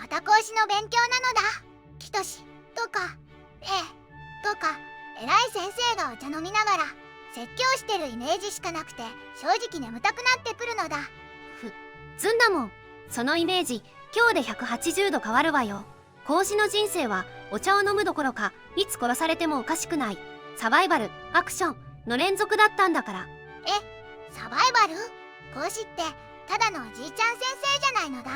た講師の勉強なのだ。きとしとかとか偉い先生がお茶飲みながら説教してるイメージしかなくて正直眠たくなってくるのだ。ずんだもん。そのイメージ今日で180度変わるわよ。孔子の人生はお茶を飲むどころかいつ殺されてもおかしくないサバイバルアクションの連続だったんだから。サバイバル？孔子ってただのおじいちゃん先生じゃないのだ。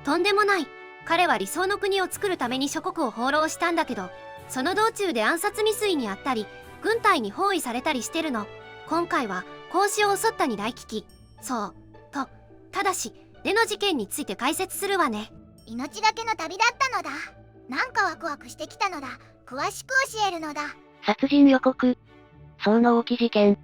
とんでもない。彼は理想の国を作るために諸国を放浪したんだけど、その道中で暗殺未遂にあったり軍隊に包囲されたりしてるの。今回は孔子を襲った二大危機。ただしレの事件について解説するわね。命がけの旅だったのだ。なんかワクワクしてきたのだ。詳しく教えるのだ。殺人予告。宋の王毅事件。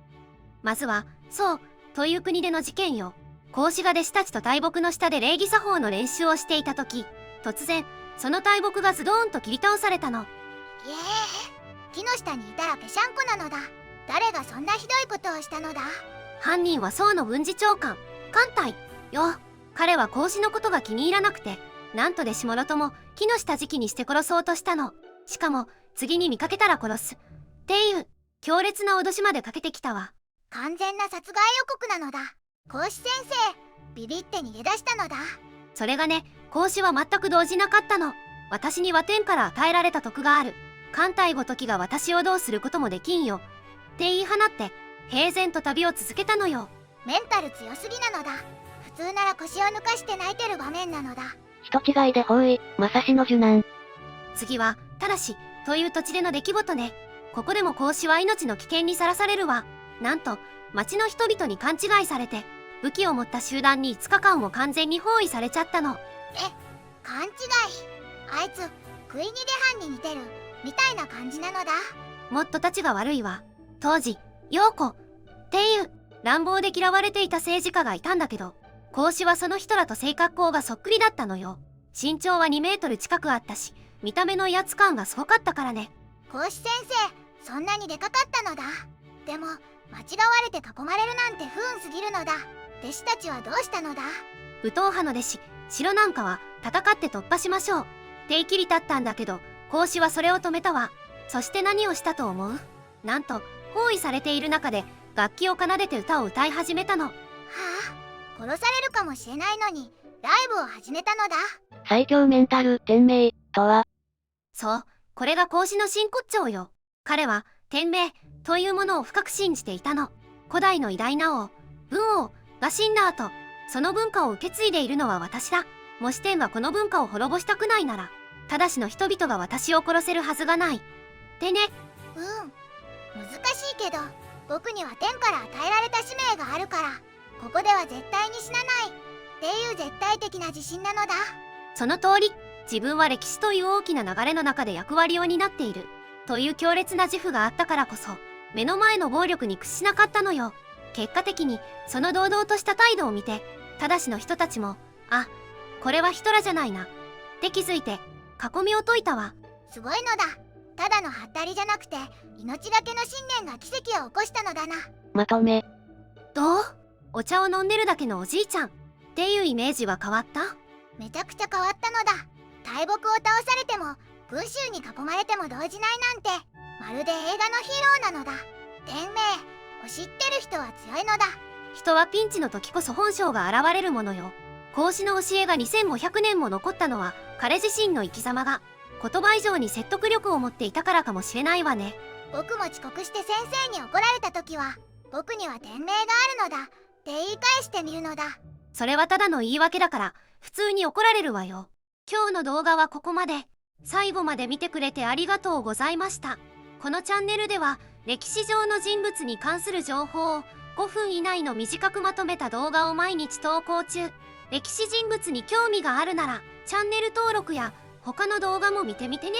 まずは宋という国での事件よ。孔子が弟子たちと大木の下で礼儀作法の練習をしていた時、突然その大木がズドーンと切り倒されたの。木の下にいたらぺしゃんこなのだ。誰がそんなひどいことをしたのだ。犯人は宋の軍事長官艦隊よ。彼は孔子のことが気に入らなくて、なんと弟子もろとも木の下敷きにして殺そうとしたの。しかも次に見かけたら殺すっていう強烈な脅しまでかけてきたわ。完全な殺害予告なのだ。孔子先生ビビって逃げ出したのだ。それがね、孔子は全く動じなかったの。私には天から与えられた徳がある。艦隊ごときが私をどうすることもできんよって言い放って平然と旅を続けたのよ。メンタル強すぎなのだ。普通なら腰を抜かして泣いてる場面なのだ。人違いで包囲、まさしの受難。次はただしという土地での出来事ね。ここでも孔子は命の危険にさらされるわ。なんと町の人々に勘違いされて武器を持った集団に5日間も完全に包囲されちゃったの。勘違い。あいつ食い逃げ犯に似てるみたいな感じなのだ。もっとたちが悪いわ。当時陽子っていう乱暴で嫌われていた政治家がいたんだけど、孔子はその人らと性格好がそっくりだったのよ。身長は2メートル近くあったし、見た目の威圧感がすごかったからね。孔子先生そんなにでかかったのだ。でも間違われて囲まれるなんて不運すぎるのだ。弟子たちはどうしたのだ。武闘派の弟子城なんかは戦って突破しましょうって言い切り立ったんだけど、孔子はそれを止めたわ。そして何をしたと思う？なんと包囲されている中で楽器を奏でて歌を歌い始めたの。殺されるかもしれないのにライブを始めたのだ。最強メンタル天命とは。そう、これが孔子の真骨頂よ。彼は天命というものを深く信じていたの。古代の偉大な王文王が死んだ後、その文化を受け継いでいるのは私だ。もし天はこの文化を滅ぼしたくないなら、ただしの人々が私を殺せるはずがない。でね。難しいけど僕には天から与えられた使命があるから、ここでは絶対に死なないっていう絶対的な自信なのだ。その通り。自分は歴史という大きな流れの中で役割を担っているという強烈な自負があったからこそ、目の前の暴力に屈しなかったのよ。結果的にその堂々とした態度を見て、ただしの人たちもこれはヒトラじゃないなって気づいて囲みを解いたわ。すごいのだ。ただのハったりじゃなくて命がけの信念が奇跡を起こしたのだな。まとめ。どう？お茶を飲んでるだけのおじいちゃんっていうイメージは変わった？めちゃくちゃ変わったのだ。大木を倒されても群衆に囲まれても動じないなんて、まるで映画のヒーローなのだ。天命を知ってる人は強いのだ。人はピンチの時こそ本性が現れるものよ。孔子の教えが2500年も残ったのは彼自身の生き様が言葉以上に説得力を持っていたからかもしれないわね。僕も遅刻して先生に怒られた時は、僕には天命があるのだって言い返してみるのだ。それはただの言い訳だから普通に怒られるわよ。今日の動画はここまで。最後まで見てくれてありがとうございました。このチャンネルでは歴史上の人物に関する情報を5分以内の短くまとめた動画を毎日投稿中。歴史人物に興味があるならチャンネル登録や他の動画も見てみてね。